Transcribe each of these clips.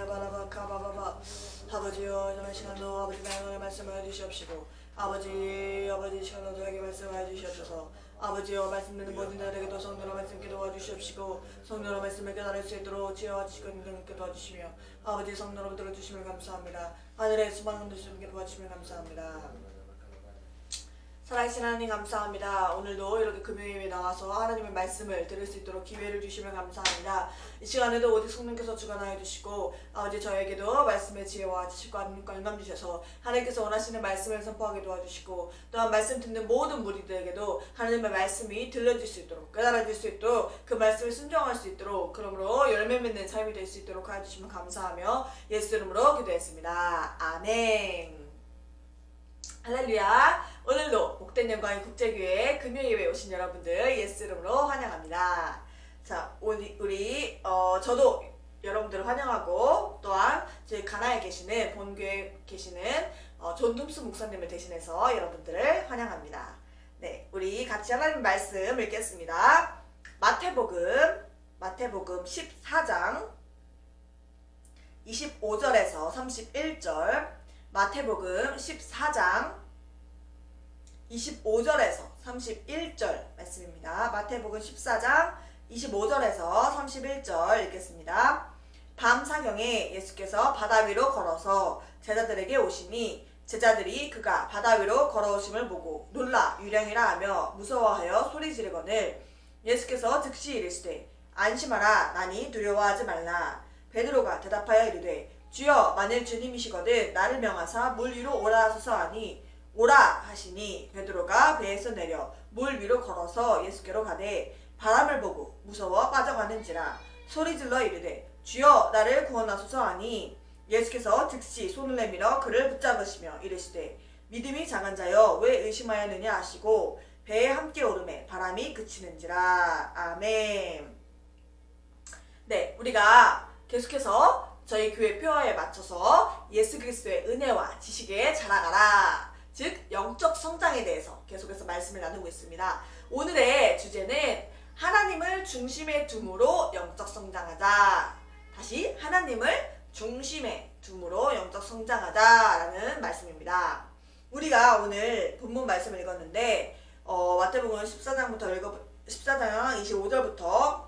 바라바카바바바 아버지여 이런 시간도 아버지 나에게 말씀하여 주시옵시고 아버지 시간도 저에게 말씀하여 주시옵소서. 아버지여 말씀 듣는 모든 자들에게도 성령으로 말씀께 도와주시옵시고 성령으로 말씀을 깨달을 수 있도록 지혜와 지식을 능력있게 도와주시며 아버지 성령으로 들어주심을 감사합니다. 하늘의 수많은 분들께 도와주심을 감사합니다. 살아계신 하나님 감사합니다. 오늘도 이렇게 금요일에 나와서 하나님의 말씀을 들을 수 있도록 기회를 주시면 감사합니다. 이 시간에도 오직 성령께서 주관하여 주시고 아버지 저에게도 말씀의 지혜와 지식과 능력과 영감 주셔서 하나님께서 원하시는 말씀을 선포하게 도와주시고 또한 말씀 듣는 모든 무리들에게도 하나님의 말씀이 들려질 수 있도록 깨달아질 수 있도록 그 말씀을 순종할 수 있도록 그러므로 열매 맺는 삶이 될 수 있도록 하여 주시면 감사하며 예수 이름으로 기도했습니다. 아멘. 할렐루야. 오늘도 복된 영광의 국제교회 금요일에 오신 여러분들 예수 이름으로 환영합니다. 자, 우리 저도 여러분들을 환영하고 또한 저희 가나에 계시는 본교에 계시는 존둠스 목사님을 대신해서 여러분들을 환영합니다. 네, 우리 같이 하나님 말씀 읽겠습니다. 마태복음 14장 25절에서 31절 마태복음 14장 25절에서 31절 말씀입니다. 마태복음 14장 25절에서 31절 읽겠습니다. 밤사경에 예수께서 바다 위로 걸어서 제자들에게 오시니 제자들이 그가 바다 위로 걸어오심을 보고 놀라 유령이라 하며 무서워하여 소리 지르거늘 예수께서 즉시 이르시되 안심하라 나니 두려워하지 말라. 베드로가 대답하여 이르되 주여 만일 주님이시거든 나를 명하사 물 위로 오라 하소서 하니 오라 하시니 베드로가 배에서 내려 물 위로 걸어서 예수께로 가되 바람을 보고 무서워 빠져가는지라 소리질러 이르되 주여 나를 구원하소서 하니 예수께서 즉시 손을 내밀어 그를 붙잡으시며 이르시되 믿음이 작은 자여 왜 의심하였느냐 하시고 배에 함께 오르매 바람이 그치는지라. 아멘. 네, 우리가 계속해서 저희 교회 표어에 맞춰서 예수 그리스도의 은혜와 지식에 자라가라, 즉 영적 성장에 대해서 계속해서 말씀을 나누고 있습니다. 오늘의 주제는 하나님을 중심에 둠으로 영적 성장하자. 다시 하나님을 중심에 둠으로 영적 성장하자라는 말씀입니다. 우리가 오늘 본문 말씀을 읽었는데 마태복음 14장 25절부터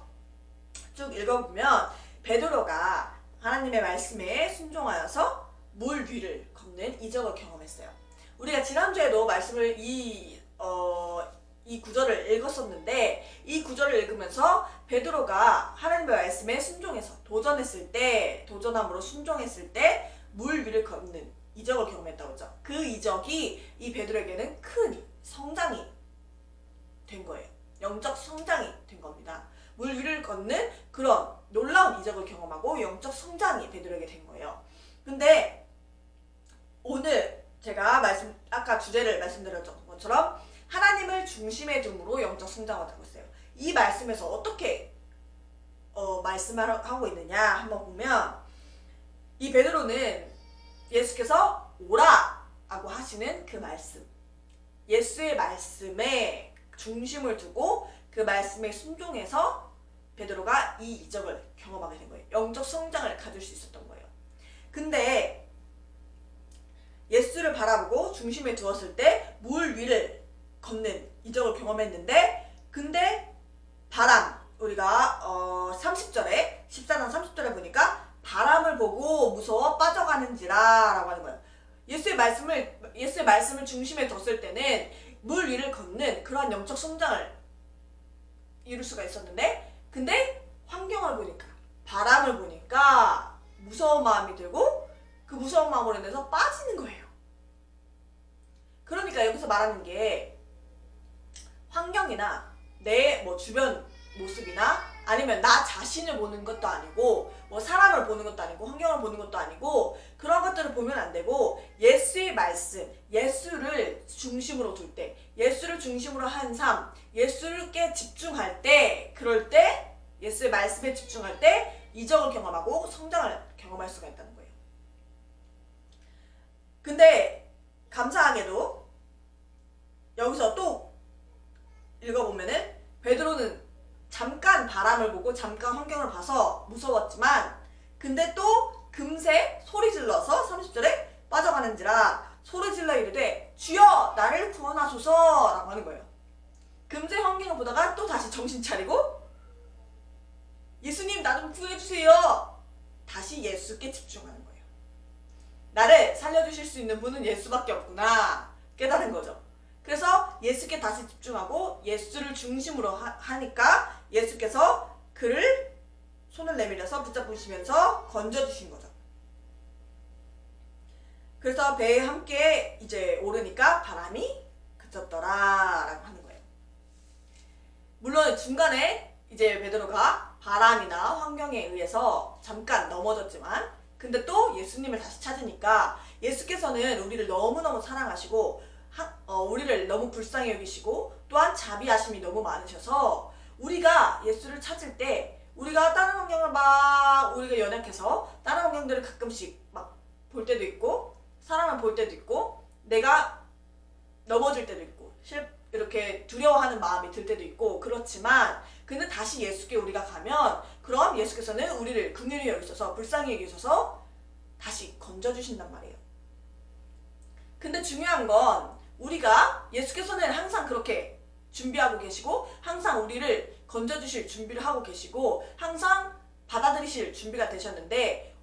쭉 읽어보면 베드로가 하나님의 말씀에 순종하여서 물 위를 걷는 이적을 경험했어요. 우리가 지난주에도 말씀을 이 구절을 읽었었는데 이 구절을 읽으면서 베드로가 하나님의 말씀에 순종해서 도전함으로 순종했을 때 물 위를 걷는 이적을 경험했다고 했죠. 그 이적이 이 베드로에게는 큰 성장이 된 거예요. 영적 성장이 된 겁니다. 물 위를 걷는 그런 놀라운 이적을 경험하고 영적 성장이 베드로에게 된 거예요. 근데 오늘 제가 아까 주제를 말씀드렸던 것처럼 하나님을 중심에 둠으로 영적 성장하자고 했어요. 이 말씀에서 어떻게 말씀을 하고 있느냐 한번 보면 이 베드로는 예수께서 오라 라고 하시는 그 말씀, 예수의 말씀에 중심을 두고 그 말씀에 순종해서 베드로가 이 이적을 경험하게 된 거예요. 영적 성장을 가질 수 있었던 거예요. 근데 예수를 바라보고 중심에 두었을 때 물 위를 걷는 이적을 경험했는데 근데 우리가 30절에 14장 30절에 보니까 바람을 보고 무서워 빠져가는지라 라고 하는 거예요. 예수의 말씀을 중심에 뒀을 때는 물 위를 걷는 그러한 영적 성장을 이룰 수가 있었는데 근데 환경을 보니까 바람을 보니까 무서운 마음이 들고 그 무서운 마음으로 인해서 빠지는 거예요. 그러니까 여기서 말하는 게 환경이나 내 주변 모습이나 아니면 나 자신을 보는 것도 아니고 사람을 보는 것도 아니고 환경을 보는 것도 아니고 그런 것들을 보면 안 되고 예수의 말씀, 예수를 중심으로 둘 때, 예수를 중심으로 한 삶, 예수께 집중할 때, 그럴 때 예수의 말씀에 집중할 때 이적을 경험하고 성장을 경험할 수가 있다는 거예요. 근데 감사하게도 여기서 또 읽어보면은 베드로는 잠깐 바람을 보고 잠깐 환경을 봐서 무서웠지만 근데 또 금세 소리 질러서 30절에 빠져가는지라 소리 질러 이르되 주여 나를 구원하소서 라고 하는 거예요. 금세 환경을 보다가 또 다시 정신 차리고 예수님 나 좀 구해주세요. 다시 예수께 집중하는 거예요. 나를 살려주실 수 있는 분은 예수밖에 없구나 깨달은 거죠. 그래서 예수께 다시 집중하고 예수를 중심으로 하니까 예수께서 그를 손을 내밀어서 붙잡으시면서 건져주신 거죠. 그래서 배에 함께 이제 오르니까 바람이 그쳤더라 라고 하는 거예요. 물론 중간에 이제 베드로가 바람이나 환경에 의해서 잠깐 넘어졌지만 근데 또 예수님을 다시 찾으니까 예수께서는 우리를 너무너무 사랑하시고 우리를 너무 불쌍히 여기시고 또한 자비하심이 너무 많으셔서 우리가 예수를 찾을 때 우리가 다른 환경을 막 우리가 연약해서 다른 환경들을 가끔씩 막 볼 때도 있고 사람을 볼 때도 있고 내가 넘어질 때도 있고 이렇게 두려워하는 마음이 들 때도 있고 그렇지만 근데 다시 예수께 우리가 가면 그럼 예수께서는 우리를 긍휼히 여기셔서 불쌍히 여기셔서 다시 건져주신단 말이에요. 근데 중요한 건 우리가 예수께서는 항상 그렇게 준비하고 계시고 항상 우리를 건져주실 준비를 하고 계시고 항상 받아들이실 준비가 되셨는데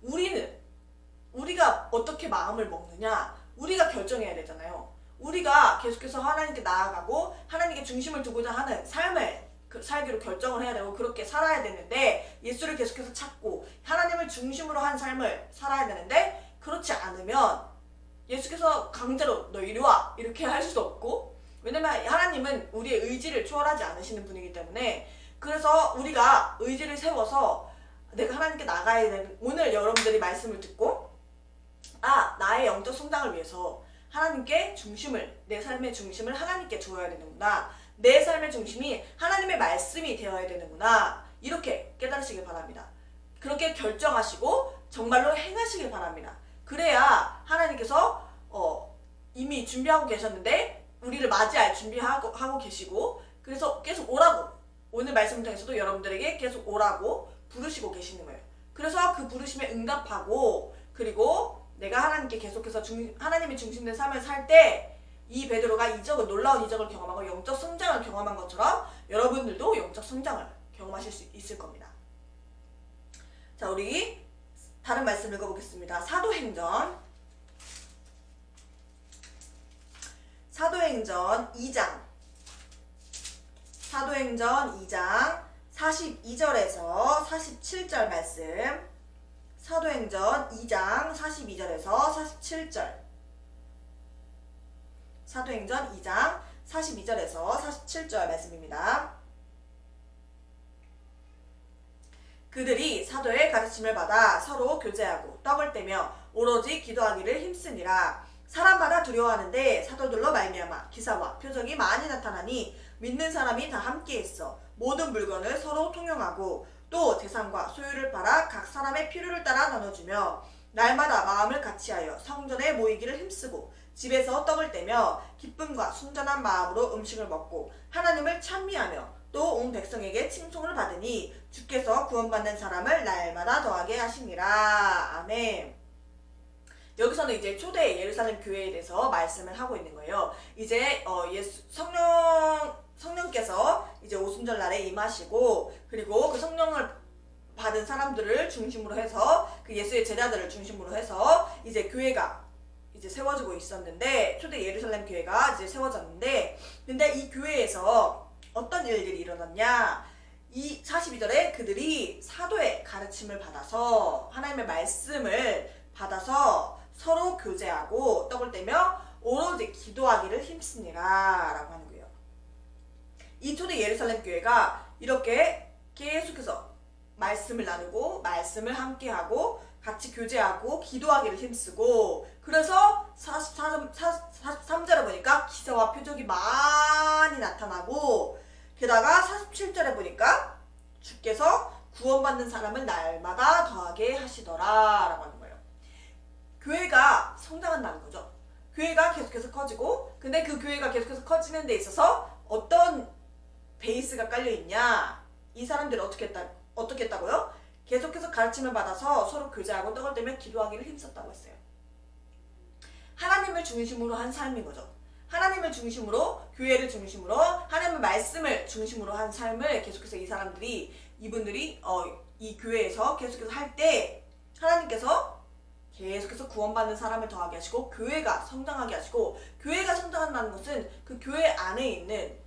우리가 어떻게 마음을 먹느냐 우리가 결정해야 되잖아요. 우리가 계속해서 하나님께 나아가고 하나님께 중심을 두고자 하는 삶을 살기로 결정을 해야 되고 그렇게 살아야 되는데 예수를 계속해서 찾고 하나님을 중심으로 한 삶을 살아야 되는데 그렇지 않으면 예수께서 강제로 너 이리 와 이렇게 할 수도 없고 왜냐면 하나님은 우리의 의지를 초월하지 않으시는 분이기 때문에 그래서 우리가 의지를 세워서 내가 하나님께 나가야 되는 오늘 여러분들이 말씀을 듣고 나의 영적 성장을 위해서 하나님께 내 삶의 중심을 하나님께 주어야 되는구나. 내 삶의 중심이 하나님의 말씀이 되어야 되는구나. 이렇게 깨달으시길 바랍니다. 그렇게 결정하시고 정말로 행하시길 바랍니다. 그래야 하나님께서 이미 준비하고 계셨는데 우리를 맞이할 준비하고 계시고 그래서 계속 오라고 오늘 말씀을 통해서도 여러분들에게 계속 오라고 부르시고 계시는 거예요. 그래서 그 부르심에 응답하고 그리고 내가 하나님께 계속해서 하나님이 중심된 삶을 살 때 이 베드로가 놀라운 이적을 경험하고 영적 성장을 경험한 것처럼 여러분들도 영적 성장을 경험하실 수 있을 겁니다. 자, 우리 다른 말씀 읽어보겠습니다. 사도행전 2장 42절에서 47절 말씀 사도행전 2장 42절에서 47절 사도행전 2장 42절에서 47절 말씀입니다. 그들이 사도의 가르침을 받아 서로 교제하고 떡을 떼며 오로지 기도하기를 힘쓰니라. 사람마다 두려워하는데 사도들로 말미암아 기사와 표적이 많이 나타나니 믿는 사람이 다 함께했어. 모든 물건을 서로 통용하고 또 재산과 소유를 팔아 각 사람의 필요를 따라 나눠주며 날마다 마음을 같이하여 성전에 모이기를 힘쓰고 집에서 떡을 떼며 기쁨과 순전한 마음으로 음식을 먹고 하나님을 찬미하며 또 온 백성에게 칭송을 받으니 주께서 구원받는 사람을 날마다 더하게 하시니라. 아멘. 여기서는 이제 초대 예루살렘 교회에 대해서 말씀을 하고 있는 거예요. 이제 성령께서 이제 오순절 날에 임하시고 그리고 그 성령을 받은 사람들을 중심으로 해서 그 예수의 제자들을 중심으로 해서 이제 교회가 이제 세워지고 있었는데 초대 예루살렘 교회가 이제 세워졌는데 근데 이 교회에서 어떤 일들이 일어났냐 이 42절에 그들이 사도의 가르침을 받아서 하나님의 말씀을 받아서 서로 교제하고 떡을 떼며 오로지 기도하기를 힘쓰니라 라고 하는 거예요. 이 초대 예루살렘 교회가 이렇게 계속해서 말씀을 나누고 말씀을 함께하고 같이 교제하고 기도하기를 힘쓰고 그래서 43절에 보니까 기사와 표적이 많이 나타나고 게다가 47절에 보니까 주께서 구원받는 사람은 날마다 더하게 하시더라 라고 하는 거예요. 교회가 성장한다는 거죠. 교회가 계속해서 커지고 근데 그 교회가 계속해서 커지는 데 있어서 어떤 베이스가 깔려있냐 이 사람들이 어떻게 했다고요? 계속해서 가르침을 받아서 서로 교제하고 떡을 떼며 기도하기를 힘썼다고 했어요. 하나님을 중심으로 한 삶인 거죠. 하나님을 중심으로, 교회를 중심으로, 하나님의 말씀을 중심으로 한 삶을 계속해서 이분들이 이 교회에서 계속해서 할 때 하나님께서 계속해서 구원받는 사람을 더하게 하시고 교회가 성장하게 하시고, 교회가 성장한다는 것은 그 교회 안에 있는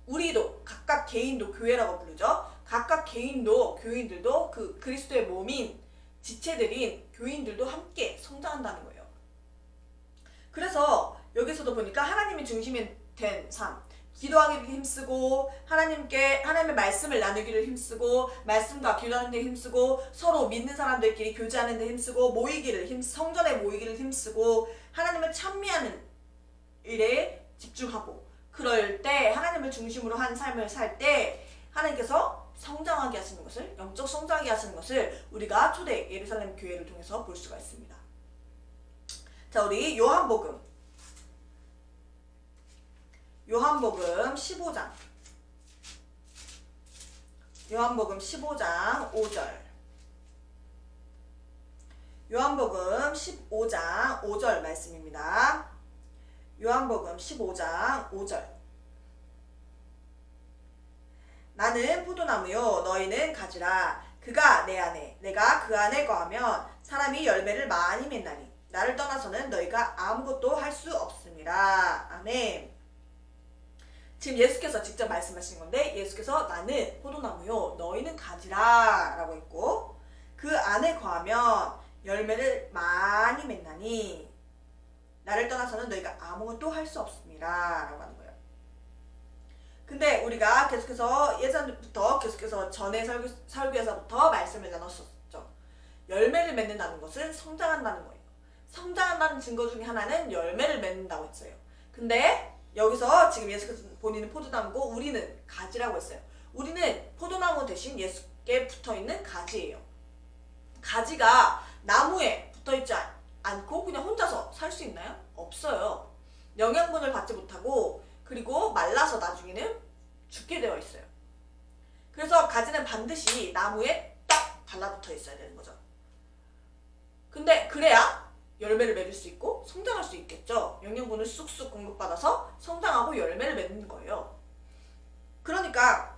우리도, 각각 개인도 교회라고 부르죠. 각각 개인도, 교인들도 그 그리스도의 몸인 지체들인 교인들도 함께 성장한다는 거예요. 그래서 여기서도 보니까 하나님이 중심이 된 삶, 기도하기를 힘쓰고 하나님의 말씀을 나누기를 힘쓰고 말씀과 기도하는 데 힘쓰고 서로 믿는 사람들끼리 교제하는 데 힘쓰고 성전에 모이기를 힘쓰고 하나님을 찬미하는 일에 집중하고, 그럴 때 하나님을 중심으로 한 삶을 살 때 하나님께서 성장하게 하시는 것을, 영적 성장하게 하시는 것을 우리가 초대 예루살렘 교회를 통해서 볼 수가 있습니다. 자, 우리 요한복음 15장. 요한복음 15장 5절. 요한복음 15장 5절 말씀입니다. 요한복음 15장 5절. 나는 포도나무요 너희는 가지라. 그가 내 안에 내가 그 안에 거하면 사람이 열매를 많이 맺나니 나를 떠나서는 너희가 아무것도 할 수 없습니다. 아멘. 지금 예수께서 직접 말씀하신 건데, 예수께서 나는 포도나무요 너희는 가지라 라고 했고, 그 안에 거하면 열매를 많이 맺나니 나를 떠나서는 너희가 아무것도 할 수 없습니다 라고 하는 거예요. 근데 우리가 계속해서 예전부터 계속해서 전에 설교에서부터 말씀을 나눴었죠. 열매를 맺는다는 것은 성장한다는 거예요. 성장한다는 증거 중에 하나는 열매를 맺는다고 했어요. 근데 여기서 지금 예수께서 본인은 포도나무고 우리는 가지라고 했어요. 우리는 포도나무 대신 예수께 붙어있는 가지예요. 가지가 나무에 붙어있지 않고 그냥 혼자서 살 수 있나요? 없어요. 영양분을 받지 못하고, 그리고 말라서 나중에는 죽게 되어 있어요. 그래서 가지는 반드시 나무에 딱 달라붙어 있어야 되는 거죠. 근데 그래야 열매를 맺을 수 있고 성장할 수 있겠죠. 영양분을 쑥쑥 공급받아서 성장하고 열매를 맺는 거예요. 그러니까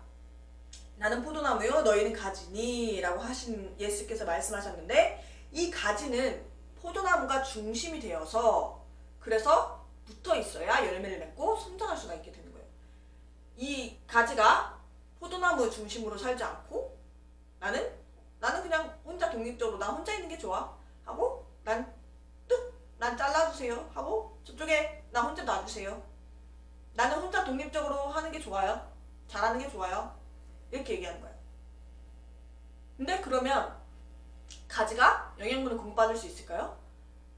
나는 포도나무요 너희는 가지니 라고 하신 예수께서 말씀하셨는데, 이 가지는 포도나무가 중심이 되어서 그래서 붙어 있어야 열매를 맺고 성장할 수가 있게 되는 거예요. 이 가지가 포도나무 중심으로 살지 않고 나는 그냥 혼자 독립적으로 나 혼자 있는 게 좋아 하고 난 잘라주세요 하고 저쪽에 나 혼자 놔주세요. 나는 혼자 독립적으로 하는 게 좋아요. 잘하는 게 좋아요. 이렇게 얘기하는 거예요. 근데 그러면 가지가 영양분을 공급받을 수 있을까요?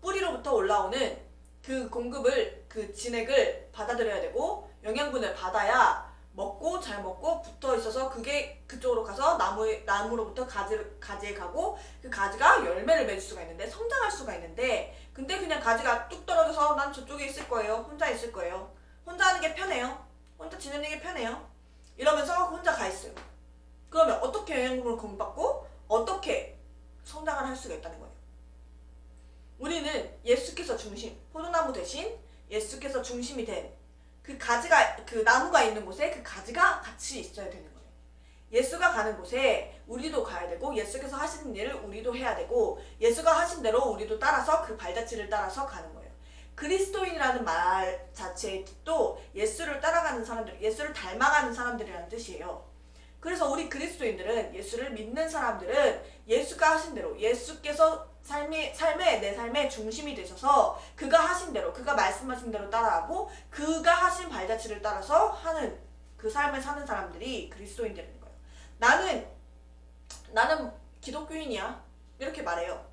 뿌리로부터 올라오는 그 공급을, 그 진액을 받아들여야 되고 영양분을 받아야 잘 먹고 붙어 있어서 그게 그쪽으로 가서 나무로부터 가지에 가고 그 가지가 열매를 맺을 수가 있는데, 성장할 수가 있는데, 근데 그냥 가지가 뚝 떨어져서 난 저쪽에 있을 거예요. 혼자 있을 거예요. 혼자 하는 게 편해요. 혼자 지내는 게 편해요. 이러면서 혼자 가 있어요. 그러면 어떻게 영양분을 공급받고 어떻게 성장을 할 수가 있다는 거예요. 우리는 예수께서 중심, 포도나무 대신 예수께서 중심이 된 그 가지가, 그 나무가 있는 곳에 그 가지가 같이 있어야 되는 거예요. 예수가 가는 곳에 우리도 가야 되고, 예수께서 하시는 일을 우리도 해야 되고, 예수가 하신 대로 우리도 따라서 그 발자취를 따라서 가는 거예요. 그리스도인이라는 말 자체의 뜻도 예수를 따라가는 사람들, 예수를 닮아가는 사람들이라는 뜻이에요. 그래서 우리 그리스도인들은, 예수를 믿는 사람들은 예수가 하신 대로, 예수께서 내 삶의 중심이 되셔서 그가 하신 대로, 그가 말씀하신 대로 따라하고 그가 하신 발자취를 따라서 하는 그 삶을 사는 사람들이 그리스도인들인 거예요. 나는 기독교인이야 이렇게 말해요.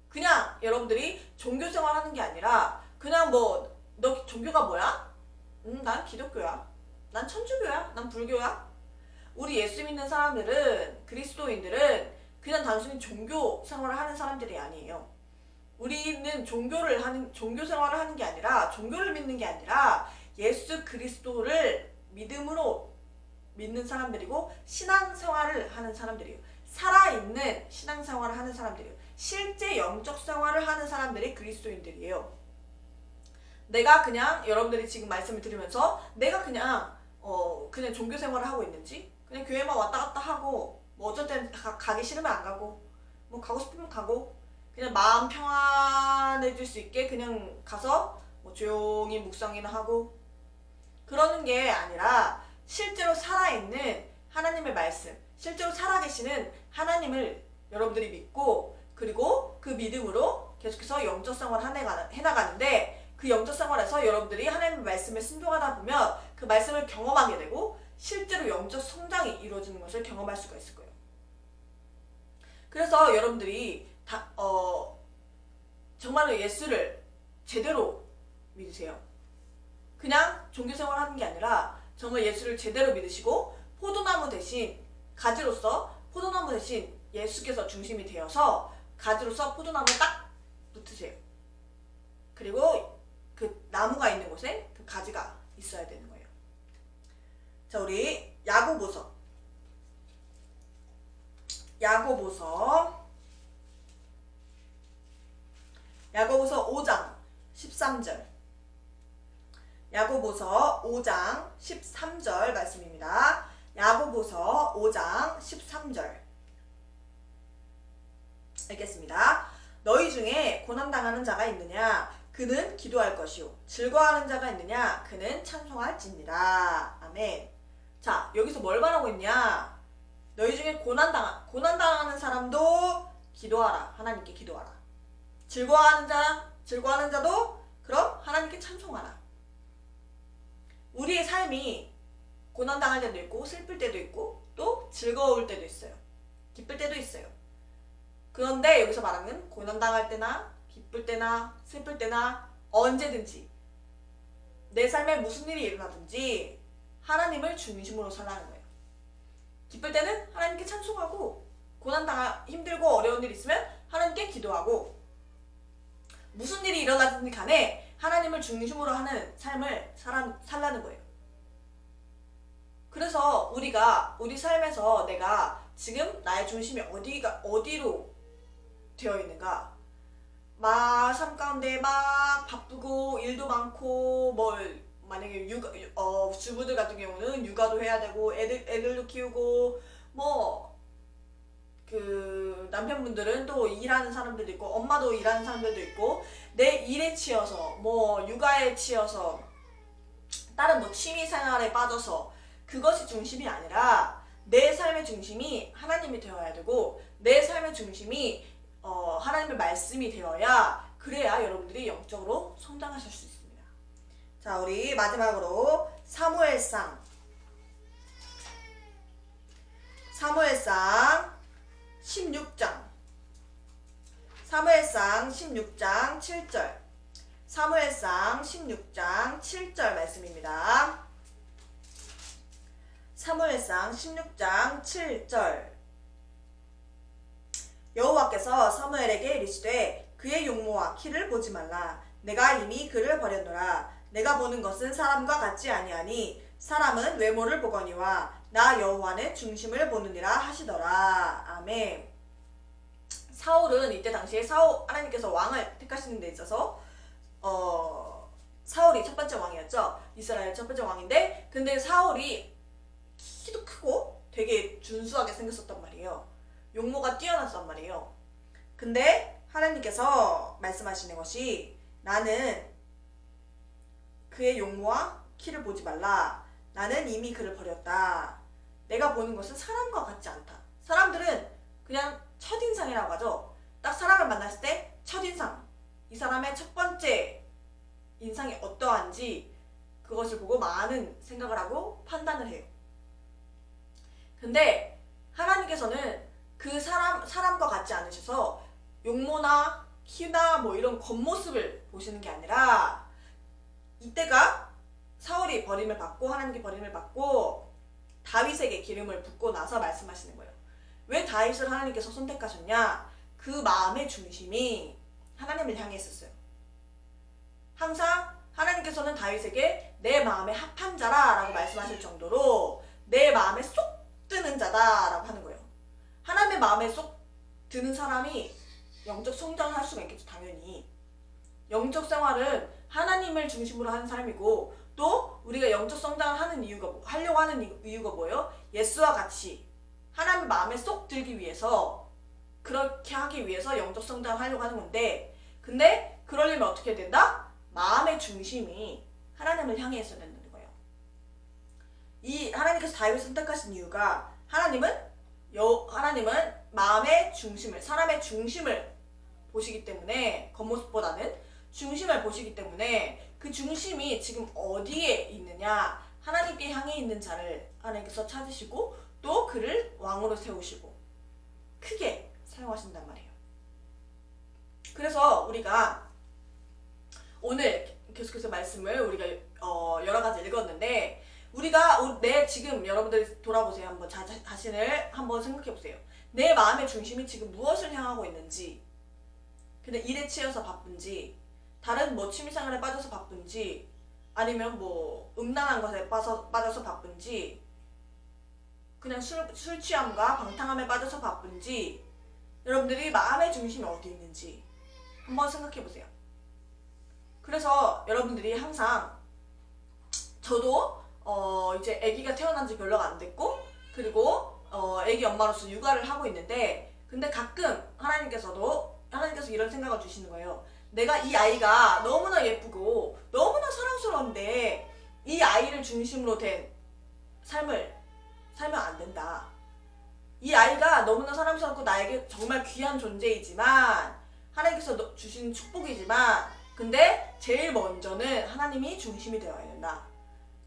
그냥 여러분들이 종교 생활하는 게 아니라 그냥 너 종교가 뭐야? 난 기독교야. 난 천주교야. 난 불교야. 우리 예수 믿는 사람들은, 그리스도인들은 그냥 단순히 종교 생활을 하는 사람들이 아니에요. 우리는 종교 생활을 하는 게 아니라, 종교를 믿는 게 아니라 예수 그리스도를 믿음으로 믿는 사람들이고 신앙 생활을 하는 사람들이에요. 살아있는 신앙생활을 하는 사람들이에요. 실제 영적 생활을 하는 사람들이 그리스도인들이에요. 내가 그냥 여러분들이 지금 말씀을 들으면서 내가 그냥 종교 생활을 하고 있는지, 그냥 교회만 왔다 갔다 하고, 뭐 어쩔 땐 가기 싫으면 안 가고, 뭐 가고 싶으면 가고, 그냥 마음 평안해질 수 있게 그냥 가서 뭐 조용히 묵상이나 하고 그러는 게 아니라, 실제로 살아있는 하나님의 말씀, 실제로 살아계시는 하나님을 여러분들이 믿고, 그리고 그 믿음으로 계속해서 영적 생활을 해나가는데, 그 영적 생활에서 여러분들이 하나님의 말씀에 순종하다 보면 그 말씀을 경험하게 되고 실제로 영적 성장이 이루어지는 것을 경험할 수가 있을 거예요. 그래서 여러분들이 정말로 예수를 제대로 믿으세요. 그냥 종교생활 하는 게 아니라 정말 예수를 제대로 믿으시고, 포도나무 대신 가지로서, 포도나무 대신 예수께서 중심이 되어서 가지로서 포도나무에 딱 붙으세요. 그리고 그 나무가 있는 곳에 그 가지가 있어야 되는 거예요. 자, 우리 야고보서 5장 13절. 야고보서 5장 13절 말씀입니다. 야고보서 5장 13절 읽겠습니다. 너희 중에 고난당하는 자가 있느냐? 그는 기도할 것이요. 즐거워하는 자가 있느냐? 그는 찬송할지니라. 아멘. 자, 여기서 뭘 말하고 있냐? 너희 중에 고난당하는 사람도 기도하라. 하나님께 기도하라. 즐거워하는 자도 그럼 하나님께 찬송하라. 우리의 삶이 고난당할 때도 있고, 슬플 때도 있고, 또 즐거울 때도 있어요. 기쁠 때도 있어요. 그런데 여기서 말하는 고난당할 때나 기쁠 때나 슬플 때나 언제든지 내 삶에 무슨 일이 일어나든지 하나님을 중심으로 살라는 거예요. 기쁠 때는 하나님께 찬송하고, 힘들고 어려운 일 있으면 하나님께 기도하고, 무슨 일이 일어나든지 간에 하나님을 중심으로 하는 삶을 살라는 거예요. 그래서 우리 삶에서 내가 지금 나의 중심이 어디로 되어 있는가? 삶 가운데 막 바쁘고 일도 많고, 만약에 주부들 같은 경우는 육아도 해야 되고, 애들도 키우고, 남편분들은 또 일하는 사람들도 있고, 엄마도 일하는 사람들도 있고, 내 일에 치여서, 육아에 치여서, 다른 취미 생활에 빠져서, 그것이 중심이 아니라 내 삶의 중심이 하나님이 되어야 되고, 내 삶의 중심이 하나님의 말씀이 되어야, 그래야 여러분들이 영적으로 성장하실 수 있습니다. 자, 우리 마지막으로 사무엘상 16장 7절. 사무엘상 16장 7절 말씀입니다. 사무엘상 16장 7절. 여호와께서 사무엘에게 이르시되 그의 용모와 키를 보지 말라. 내가 이미 그를 버렸노라. 내가 보는 것은 사람과 같지 아니하니 사람은 외모를 보거니와 나 여호와는 중심을 보느니라 하시더라. 아멘. 사울은 이때 당시에 하나님께서 왕을 택하시는 데 있어서 사울이 첫 번째 왕이었죠. 이스라엘 첫 번째 왕인데, 근데 사울이 키도 크고 되게 준수하게 생겼었단 말이에요. 용모가 뛰어났단 말이에요. 근데 하나님께서 말씀하시는 것이, 나는 그의 용모와 키를 보지 말라. 나는 이미 그를 버렸다. 내가 보는 것은 사람과 같지 않다. 사람들은 그냥 첫인상이라고 하죠. 딱 사람을 만났을 때 첫인상, 이 사람의 첫 번째 인상이 어떠한지 그것을 보고 많은 생각을 하고 판단을 해요. 근데 하나님께서는 그 사람과 같지 않으셔서 용모나 키나 이런 겉모습을 보시는 게 아니라, 이때가 사울이 버림을 받고 하나님께 버림을 받고 다윗에게 기름을 붓고 나서 말씀하시는 거예요. 왜 다윗을 하나님께서 선택하셨냐? 그 마음의 중심이 하나님을 향해 있었어요. 항상 하나님께서는 다윗에게 내 마음에 합한 자라 라고 말씀하실 정도로 내 마음에 쏙 드는 자다 라고 하는 거예요. 하나님의 마음에 쏙 드는 사람이 영적 성장을 할 수가 있겠죠. 당연히 영적 생활은 하나님을 중심으로 하는 삶이고, 또 우리가 영적 성장을 하는 이유가 하려고 하는 이유가 뭐예요? 예수와 같이 하나님 마음에 쏙 들기 위해서, 그렇게 하기 위해서 영적 성장을 하려고 하는 건데, 근데 그러려면 어떻게 해야 된다? 마음의 중심이 하나님을 향해 있어야 된다는 거예요. 이 하나님께서 다윗을 선택하신 이유가, 하나님은 마음의 중심을, 사람의 중심을 보시기 때문에, 겉모습보다는 중심을 보시기 때문에, 그 중심이 지금 어디에 있느냐, 하나님께 향해 있는 자를 하나님께서 찾으시고, 또 그를 왕으로 세우시고 크게 사용하신단 말이에요. 그래서 우리가 오늘 계속해서 말씀을 우리가 여러 가지 읽었는데, 우리가 지금 여러분들 돌아보세요. 한번 자신을 한번 생각해 보세요. 내 마음의 중심이 지금 무엇을 향하고 있는지, 그냥 일에 치여서 바쁜지, 다른 뭐 취미생활에 빠져서 바쁜지, 아니면 뭐 음란한 것에 빠져서 바쁜지, 그냥 술 취함과 방탕함에 빠져서 바쁜지, 여러분들이 마음의 중심이 어디 있는지 한번 생각해 보세요. 그래서 여러분들이 항상, 저도 이제 아기가 태어난 지 별로가 안 됐고, 그리고 아기 엄마로서 육아를 하고 있는데, 근데 가끔 하나님께서 이런 생각을 주시는 거예요. 내가 이 아이가 너무나 예쁘고 너무나 사랑스러운데 이 아이를 중심으로 된 삶을 살면 안 된다. 이 아이가 너무나 사랑스럽고 나에게 정말 귀한 존재이지만, 하나님께서 주신 축복이지만, 근데 제일 먼저는 하나님이 중심이 되어야 된다.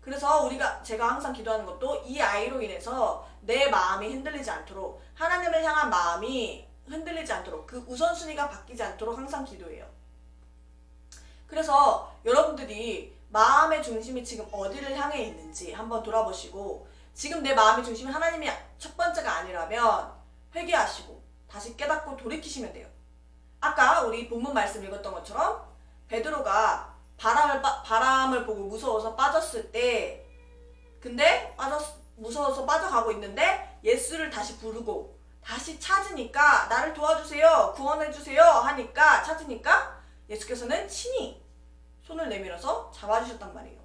그래서 제가 항상 기도하는 것도, 이 아이로 인해서 내 마음이 흔들리지 않도록, 하나님을 향한 마음이 흔들리지 않도록, 그 우선순위가 바뀌지 않도록 항상 기도해요. 그래서 여러분들이 마음의 중심이 지금 어디를 향해 있는지 한번 돌아보시고, 지금 내 마음의 중심이 하나님이 첫 번째가 아니라면 회개하시고 다시 깨닫고 돌이키시면 돼요. 아까 우리 본문 말씀 읽었던 것처럼 베드로가 바람을 보고 무서워서 빠졌을 때, 근데 무서워서 빠져가고 있는데 예수를 다시 부르고 다시 찾으니까, 나를 도와주세요, 구원해주세요 하니까, 찾으니까 예수께서는 친히 손을 내밀어서 잡아주셨단 말이에요.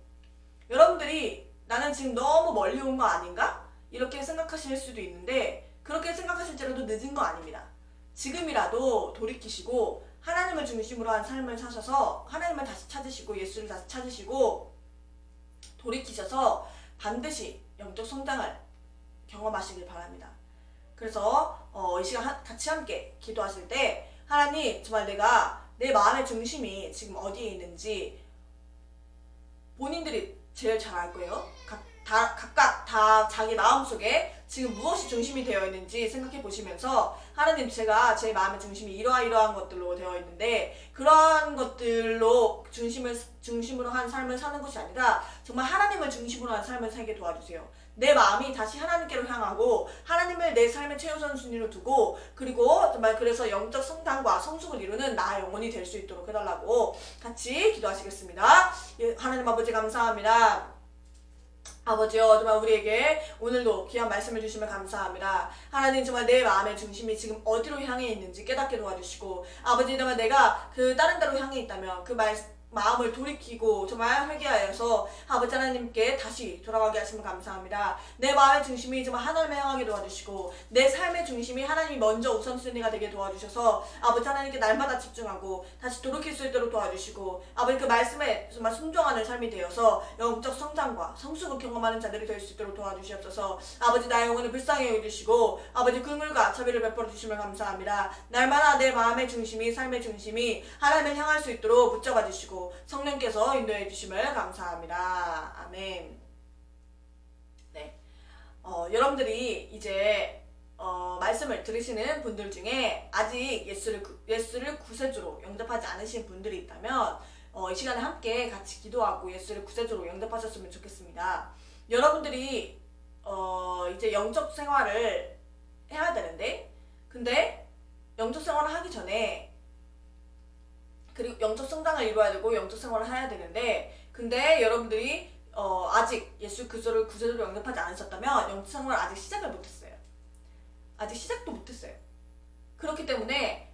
여러분들이 나는 지금 너무 멀리 온 거 아닌가? 이렇게 생각하실 수도 있는데, 그렇게 생각하실지라도 늦은 거 아닙니다. 지금이라도 돌이키시고 하나님을 중심으로 한 삶을 사셔서 하나님을 다시 찾으시고 예수를 다시 찾으시고 돌이키셔서 반드시 영적 성장을 경험하시길 바랍니다. 그래서 이 시간 같이 함께 기도하실 때, 하나님, 정말 내가 내 마음의 중심이 지금 어디에 있는지 본인들이 제일 잘 알 거예요. 각각 다 자기 마음속에 지금 무엇이 중심이 되어 있는지 생각해 보시면서, 하나님, 제가 제 마음의 중심이 이러한 것들로 되어 있는데, 그러한 것들로 중심으로 한 삶을 사는 것이 아니라 정말 하나님을 중심으로 한 삶을 살게 도와주세요. 내 마음이 다시 하나님께로 향하고 하나님을 내 삶의 최우선 순위로 두고, 그리고 정말 그래서 영적 성장과 성숙을 이루는 나의 영혼이 될 수 있도록 해달라고 같이 기도하시겠습니다. 하나님 아버지, 감사합니다. 아버지요, 정말 우리에게 오늘도 귀한 말씀을 주시면 감사합니다. 하나님, 정말 내 마음의 중심이 지금 어디로 향해 있는지 깨닫게 도와주시고, 아버지, 정말 내가 다른 데로 향해 있다면 그 마음을 돌이키고 정말 회개하여서 아버지 하나님께 다시 돌아가게 하시면 감사합니다. 내 마음의 중심이 정말 하나님을 향하게 도와주시고, 내 삶의 중심이 하나님이 먼저 우선순위가 되게 도와주셔서 아버지 하나님께 날마다 집중하고 다시 돌이킬 수 있도록 도와주시고, 아버지 그 말씀에 정말 순종하는 삶이 되어서 영적 성장과 성숙을 경험하는 자들이 될 수 있도록 도와주시옵소서. 아버지, 나의 영혼을 불쌍히 여겨주시고 아버지 긍휼과 자비를 베풀어 주시면 감사합니다. 날마다 내 마음의 중심이, 삶의 중심이 하나님을 향할 수 있도록 붙잡아 주시고 성령께서 인도해 주심을 감사합니다. 아멘. 네, 여러분들이 이제 말씀을 들으시는 분들 중에 아직 예수를 구세주로 영접하지 않으신 분들이 있다면 이 시간에 함께 같이 기도하고 예수를 구세주로 영접하셨으면 좋겠습니다. 여러분들이 이제 영적 생활을 해야 되는데, 근데 영적 생활을 하기 전에, 그리고 영적 성장을 이루어야 되고 영적 생활을 해야 되는데, 근데 여러분들이 아직 예수 그리스도를 구세주로 영접하지 않으셨다면 영적 생활을 아직 시작을 못했어요. 아직 시작도 못했어요. 그렇기 때문에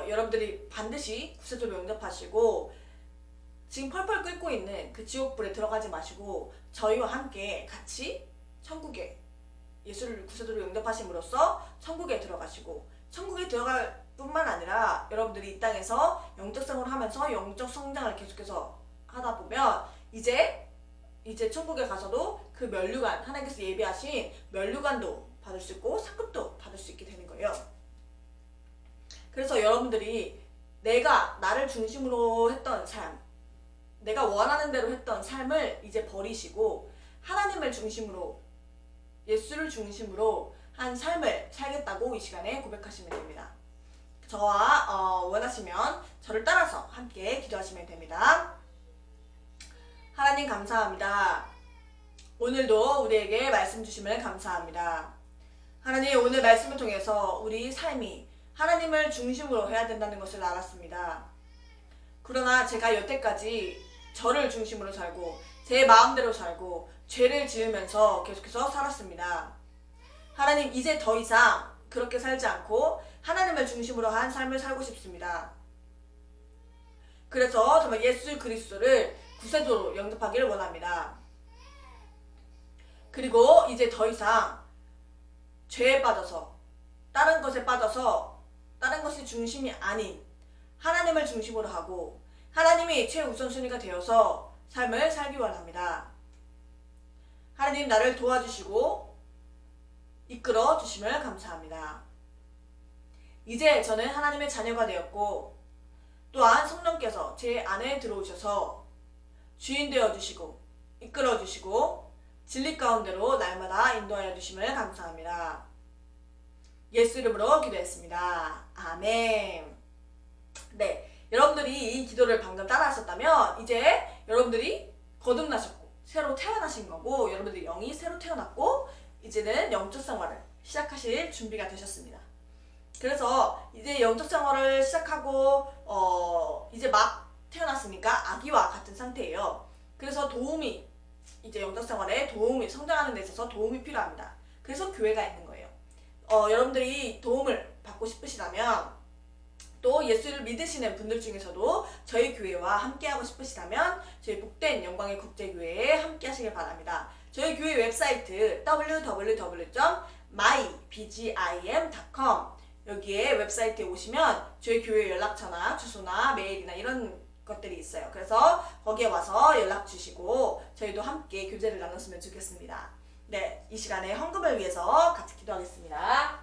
여러분들이 반드시 구세주로 영접하시고 지금 펄펄 끓고 있는 그 지옥불에 들어가지 마시고 저희와 함께 같이 천국에 예수를 구세주로 영접하심으로써 천국에 들어가시고 천국에 들어갈 뿐만 아니라 여러분들이 이 땅에서 영적 생활을 하면서 영적 성장을 계속해서 하다 보면 이제 천국에 가서도 그 면류관, 하나님께서 예비하신 면류관도 받을 수 있고 상급도 받을 수 있게 되는 거예요. 그래서 여러분들이 내가 나를 중심으로 했던 삶, 내가 원하는 대로 했던 삶을 이제 버리시고 하나님을 중심으로, 예수를 중심으로 한 삶을 살겠다고 이 시간에 고백하시면 됩니다. 저와 원하시면 저를 따라서 함께 기도하시면 됩니다. 하나님 감사합니다. 오늘도 우리에게 말씀 주심을 감사합니다. 하나님, 오늘 말씀을 통해서 우리 삶이 하나님을 중심으로 해야 된다는 것을 알았습니다. 그러나 제가 여태까지 저를 중심으로 살고 제 마음대로 살고 죄를 지으면서 계속해서 살았습니다. 하나님, 이제 더 이상 그렇게 살지 않고 하나님을 중심으로 한 삶을 살고 싶습니다. 그래서 정말 예수 그리스도를 구세주로 영접하기를 원합니다. 그리고 이제 더 이상 죄에 빠져서 다른 것에 빠져서 다른 것이 중심이 아닌 하나님을 중심으로 하고 하나님이 최우선순위가 되어서 삶을 살기 원합니다. 하나님, 나를 도와주시고 이끌어 주심을 감사합니다. 이제 저는 하나님의 자녀가 되었고 또한 성령께서 제 안에 들어오셔서 주인 되어 주시고 이끌어 주시고 진리 가운데로 날마다 인도하여 주심을 감사합니다. 예수 이름으로 기도했습니다. 아멘. 네, 여러분들이 이 기도를 방금 따라하셨다면 이제 여러분들이 거듭나셨고 새로 태어나신 거고 여러분들이 영이 새로 태어났고 이제는 영적 생활을 시작하실 준비가 되셨습니다. 그래서 이제 영적 생활을 시작하고 이제 막 태어났으니까 아기와 같은 상태예요. 그래서 도움이 이제 영적 생활에 도움이 성장하는 데 있어서 도움이 필요합니다. 그래서 교회가 있는 거예요. 여러분들이 도움을 받고 싶으시다면 또 예수를 믿으시는 분들 중에서도 저희 교회와 함께하고 싶으시다면 저희 복된 영광의 국제교회에 함께하시길 바랍니다. 저희 교회 웹사이트 www.mybgim.com 여기에 웹사이트에 오시면 저희 교회 연락처나 주소나 메일이나 이런 것들이 있어요. 그래서 거기에 와서 연락 주시고 저희도 함께 교제를 나눴으면 좋겠습니다. 네, 이 시간에 헌금을 위해서 같이 기도하겠습니다.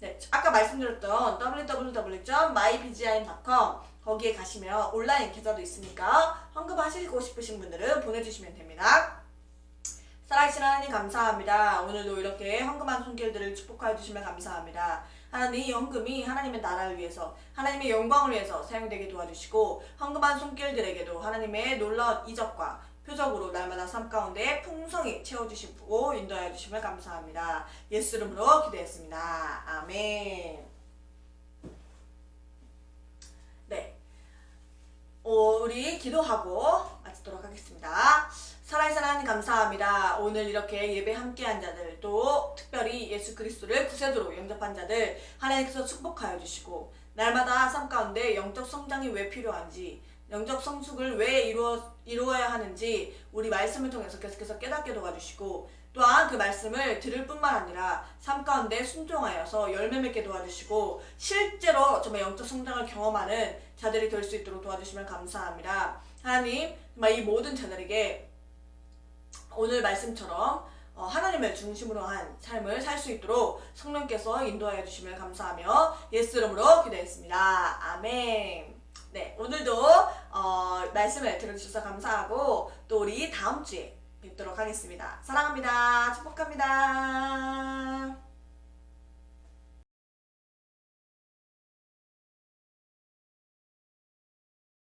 네, 아까 말씀드렸던 www.mybgim.com 거기에 가시면 온라인 계좌도 있으니까 헌금하시고 싶으신 분들은 보내주시면 됩니다. 살아계신 하나님 감사합니다. 오늘도 이렇게 헌금한 손길들을 축복하여 주시면 감사합니다. 하나님, 이 헌금이 하나님의 나라를 위해서 하나님의 영광을 위해서 사용되게 도와주시고 헌금한 손길들에게도 하나님의 놀라운 이적과 표적으로 날마다 삶 가운데 풍성히 채워주시고 인도하여 주심을 감사합니다. 예수 이름으로 기도했습니다. 아멘. 네, 우리 기도하고 마치도록 하겠습니다. 살아계신 하나님 감사합니다. 오늘 이렇게 예배 함께한 자들 또 특별히 예수 그리스도를 구세주로 영접한 자들 하나님께서 축복하여 주시고 날마다 삶 가운데 영적 성장이 왜 필요한지 영적 성숙을 왜 이루어야 하는지 우리 말씀을 통해서 계속해서 깨닫게 도와주시고 또한 그 말씀을 들을 뿐만 아니라 삶 가운데 순종하여서 열매 맺게 도와주시고 실제로 정말 영적 성장을 경험하는 자들이 될 수 있도록 도와주시면 감사합니다. 하나님, 정말 이 모든 자들에게 오늘 말씀처럼 하나님을 중심으로 한 삶을 살 수 있도록 성령께서 인도하여 주시면 감사하며 예수 이름으로 기도했습니다. 아멘. 네, 오늘도 말씀을 들어주셔서 감사하고 또 우리 다음 주에 뵙도록 하겠습니다. 사랑합니다. 축복합니다.